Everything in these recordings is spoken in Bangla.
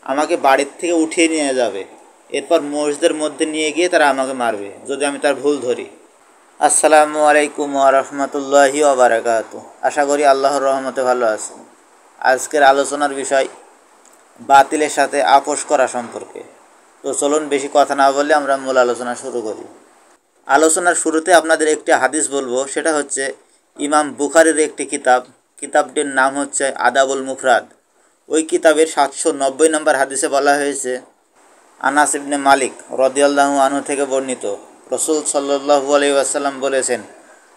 আমাকে বাড়ির থেকে উঠিয়ে নিয়ে যাবে, এরপর মসজিদের মধ্যে নিয়ে গিয়ে তারা আমাকে মারবে যদি আমি তার ভুল ধরি। আসসালামু আলাইকুম ওয়া রাহমাতুল্লাহি ওয়া বারাকাতুহু। আশা করি আল্লাহর রহমতে ভালো আছেন। আজকের আলোচনার বিষয় বাতিলের সাথে আপোষ করা সম্পর্কে। তো চলুন বেশি কথা না বলে আমরা মূল আলোচনা শুরু করি। আলোচনার শুরুতে আপনাদের একটি হাদিস বলবো, সেটা হচ্ছে ইমাম বুখারীর একটি কিতাবটির নাম হচ্ছে আদাবুল মুফরাদ। ওই কিতাবের 790 নম্বর হাদিসে বলা হয়েছে, আনাস ইবনে মালিক রাদিয়াল্লাহু আনহু থেকে বর্ণিত, রাসূল সাল্লাল্লাহু আলাইহি ওয়াসাল্লাম বলেছেন,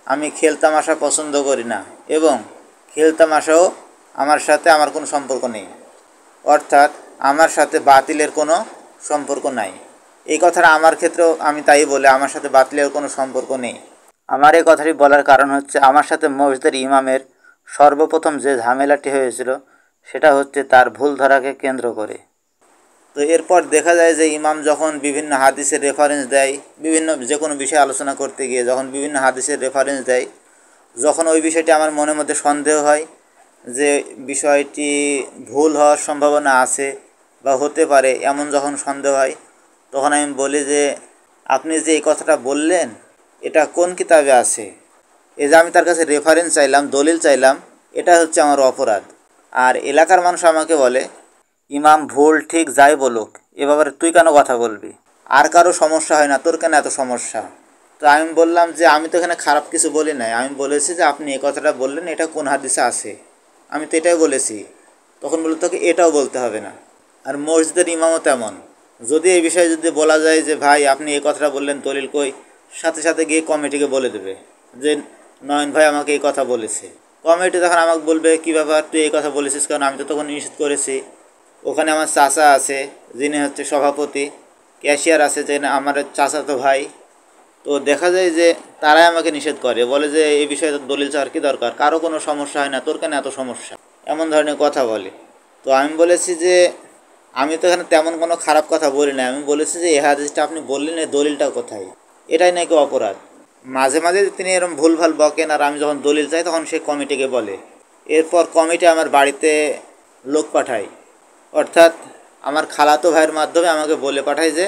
আমি খেলতামাশা পছন্দ করি না এবং খেলতামাশাও আমার সাথে আমার কোনো সম্পর্ক নেই। অর্থাৎ আমার সাথে বাতিলের কোনো সম্পর্ক নাই। এই কথাটা আমার ক্ষেত্রেও আমি তাই বলে, আমার সাথে বাতিলের কোনো সম্পর্ক নেই। আমার এই কথাটি বলার কারণ হচ্ছে, আমার সাথে মসজিদের ইমামের সর্বপ্রথম যে ঝামেলাটি হয়েছিল সেটা হচ্ছে তার ভুল ধরাকে কেন্দ্র করে। তো এরপর দেখা যায় যে ইমাম যখন বিভিন্ন হাদিসের রেফারেন্স দেয়, বিভিন্ন যে কোনো বিষয়ে আলোচনা করতে গিয়ে যখন বিভিন্ন হাদিসের রেফারেন্স দেয়, যখন ওই বিষয়টি আমার মনের মধ্যে সন্দেহ হয় যে বিষয়টি ভুল হওয়ার সম্ভাবনা আছে বা হতে পারে, এমন যখন সন্দেহ হয়, তখন আমি বলি যে আপনি যে এই কথাটা বললেন এটা কোন কিতাবে আছে? এই যে আমি তার কাছে রেফারেন্স চাইলাম, দলিল চাইলাম, এটা হচ্ছে আমার অপরাধ। আর এলাকার মানুষ আমাকে বলে, ইমাম ভুল ঠিক যাই বলুক, এ ব্যাপারে তুই কেন কথা বলবি? আর কারো সমস্যা হয় না, তোর কেন এত সমস্যা? তো আমি বললাম যে আমি তো এখানে খারাপ কিছু বলি নাই, আমি বলেছি যে আপনি এই কথাটা বললেন এটা কোন হাদিসে আছে, আমি তো এটাই বলেছি। তখন বলল তোকে এটাও বলতে হবে না। আর মসজিদের ইমামও তেমন, যদি এই বিষয়ে যদি বলা যায় যে ভাই আপনি এই কথাটা বললেন, দলিল কই, সাথে সাথে গিয়ে কমিটিকে বলে দেবে যে নয়ন ভাই আমাকে এই কথা বলেছে। কমিটি তখন আমাকে বলবে কী ব্যাপার, তুই এই কথা বলেছিস কারণ আমি তো তখন নিষেধ করেছি। ওখানে আমার চাচা আছে যিনি হচ্ছে সভাপতি, ক্যাশিয়ার আছে যে আমার চাচাতো ভাই। তো দেখা যায় যে তারাই আমাকে নিষেধ করে, বলে যে এই বিষয়ে দলিল চাওয়ার কী দরকার, কারো কোনো সমস্যা হয় না, তোর কেন এত সমস্যা, এমন ধরনের কথা বলে। তো আমি বলেছি যে আমি তো এখানে তেমন কোনো খারাপ কথা বলি না, আমি বলেছি যে এই হাদিসটা আপনি বললেন এই দলিলটা কোথায়, এটাই নাকি অপরাধ। মাঝে মাঝে তিনি এরকম ভুলভাল বকেন, আর আমি যখন দলিল চাই তখন সে কমিটিকে বলে। এরপর কমিটি আমার বাড়িতে লোক পাঠায়, অর্থাৎ আমার খালাতো ভাইয়ের মাধ্যমে আমাকে বলে পাঠায় যে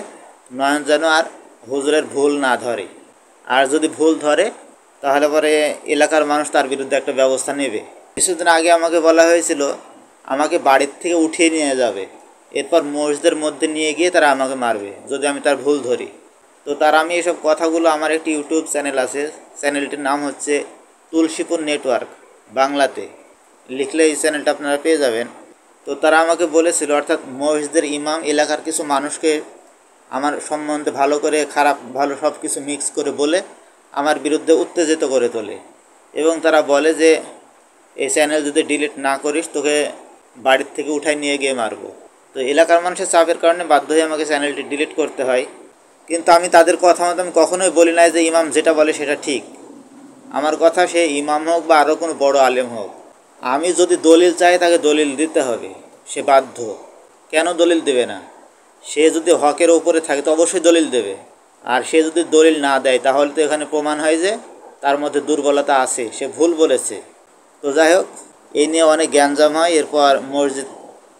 নয়ন যেন আর হুজুরের ভুল না ধরে, আর যদি ভুল ধরে তাহলে পরে এলাকার মানুষ তার বিরুদ্ধে একটা ব্যবস্থা নেবে। কিছুদিন আগে আমাকে বলা হয়েছিল আমাকে বাড়ির থেকে উঠিয়ে নিয়ে যাবে, এরপর মসজিদের মধ্যে নিয়ে গিয়ে তারা আমাকে মারবে যদি আমি তার ভুল ধরি। তো তার আমি এসব কথাগুলো, আমার একটি ইউটিউব চ্যানেল আছে, চ্যানেলটির নাম হচ্ছে তুলসীপুর নেটওয়ার্ক, বাংলাতে লিখলে এই চ্যানেলটা আপনারা পেয়ে যাবেন। তো তারা আমাকে বলেছিল, অর্থাৎ মসজিদের ইমাম এলাকার কিছু মানুষকে আমার সম্বন্ধে ভালো করে খারাপ ভালো সব কিছু মিক্স করে বলে আমার বিরুদ্ধে উত্তেজিত করে তোলে, এবং তারা বলে যে এই চ্যানেল যদি ডিলিট না করিস তোকে বাড়ির থেকে উঠাই নিয়ে গিয়ে মারবো। তো এলাকার মানুষের চাপের কারণে বাধ্য হয়ে আমাকে চ্যানেলটি ডিলিট করতে হয়। কিন্তু আমি তাদের কথা মতো আমি কখনোই বলি নাই যে ইমাম যেটা বলে সেটা ঠিক। আমার কথা সে ইমাম হোক বা আরও কোনো বড় আলেম হোক, আমি যদি দলিল চাই তাকে দলিল দিতে হবে, সে বাধ্য। কেন দলিল দেবে না? সে যদি হকের ওপরে থাকে তো অবশ্যই দলিল দেবে। আর সে যদি দলিল না দেয় তাহলে তো এখানে প্রমাণ হয় যে তার মধ্যে দুর্বলতা আছে, সে ভুল বলেছে। তো যাই হোক, এই নিয়ে অনেক জ্ঞানজাম হয়। এরপর মসজিদ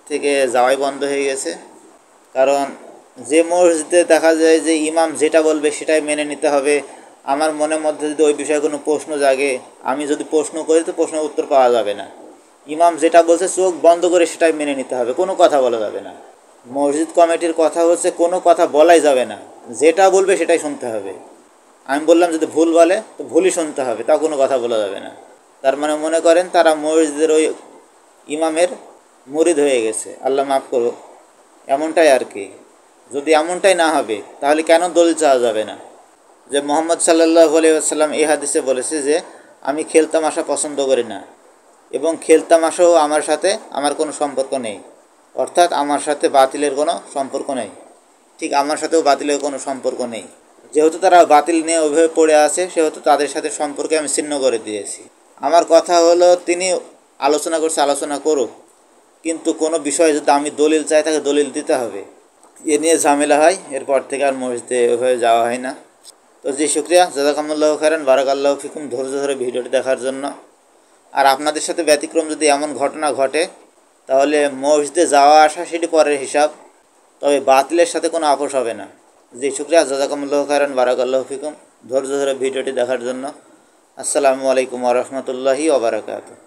থেকে যাওয়াই বন্ধ হয়ে গেছে, কারণ যে মসজিদে দেখা যায় যে ইমাম যেটা বলবে সেটাই মেনে নিতে হবে, আমার মনের মধ্যে যদি ওই বিষয়ে কোনো প্রশ্ন জাগে, আমি যদি প্রশ্ন করি তো প্রশ্নের উত্তর পাওয়া যাবে না। ইমাম যেটা বলছে চোখ বন্ধ করে সেটাই মেনে নিতে হবে, কোনো কথা বলা যাবে না। মসজিদ কমিটির কথা হচ্ছে কোনো কথা বলাই যাবে না, যেটা বলবে সেটাই শুনতে হবে। আমি বললাম যদি ভুল বলে তো ভুলই শুনতে হবে, তাও কোনো কথা বলা যাবে না। তার মানে মনে করেন তারা মসজিদের ওই ইমামের মুরিদ হয়ে গেছে, আল্লাহ মাফ করো, এমনটাই আর কি। যদি এমনটাই না হবে তাহলে কেন দলিল চাওয়া যাবে না? যে মুহাম্মদ সাল্লাল্লাহু আলাইহি ওয়াসাল্লাম এই হাদিসে বলেছে যে আমি খেলতামাশা পছন্দ করি না এবং খেলতামাশাও আমার সাথে আমার কোনো সম্পর্ক নেই, অর্থাৎ আমার সাথে বাতিলের কোনো সম্পর্ক নেই। ঠিক আমার সাথেও বাতিলের কোনো সম্পর্ক নেই। যেহেতু তারা বাতিল নিয়ে ওইভাবে পড়ে আছে, সেহেতু তাদের সাথে সম্পর্কে আমি ছিন্ন করে দিয়েছি। আমার কথা হলো তিনি আলোচনা করছে, আলোচনা করুক, কিন্তু কোনো বিষয়ে যদি আমি দলিল চাই তাকে দলিল দিতে হবে। এ নিয়ে ঝামেলা হয়, এরপর থেকে আর মসজিদে ওইভাবে যাওয়া হয় না। তো জি শুক্রিয়া, জাযাকাল্লাহু খাইরান, বারাকাল্লাহু ফিকুম ধৈর্য ধরে ভিডিওটি দেখার জন্য। আর আপনাদের সাথে ব্যতিক্রম যদি এমন ঘটনা ঘটে তাহলে মসজিদে যাওয়া আসা সেটি পরের হিসাব, তবে বাতিলের সাথে কোনো আপোষ হবে না। জি শুক্রিয়া, জাযাকুমুল্লাহু খাইরান, বারাকাল্লাহু ফিকুম। ধৈর্য ধরে ভিডিওটি দেখার জন্য। আসসালামু আলাইকুম ওয়া রাহমাতুল্লাহি ওয়া বারাকাতুহু।